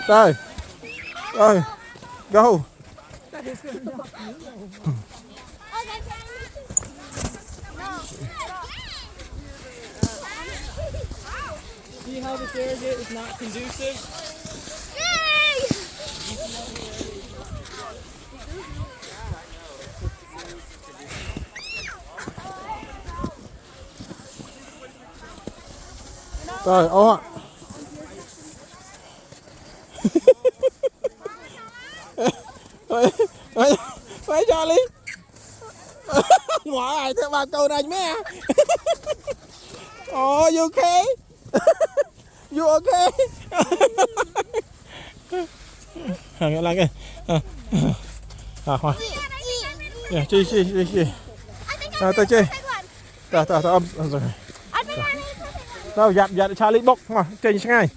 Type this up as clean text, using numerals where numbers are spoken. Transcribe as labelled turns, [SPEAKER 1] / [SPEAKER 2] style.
[SPEAKER 1] Rồi. Rồi. Go.
[SPEAKER 2] See how the surrogate is not conducive?
[SPEAKER 1] Rồi, ô ạ. Mấy cho đi. Ngỏ ai theo ba câu này mấy à. Oh, you okay? You okay? Hàng lại kìa. Hoa. Nè, chi. Tới chi. Ta rồi. Đâu, dạt Charlie bốc mà, chơi như thế này.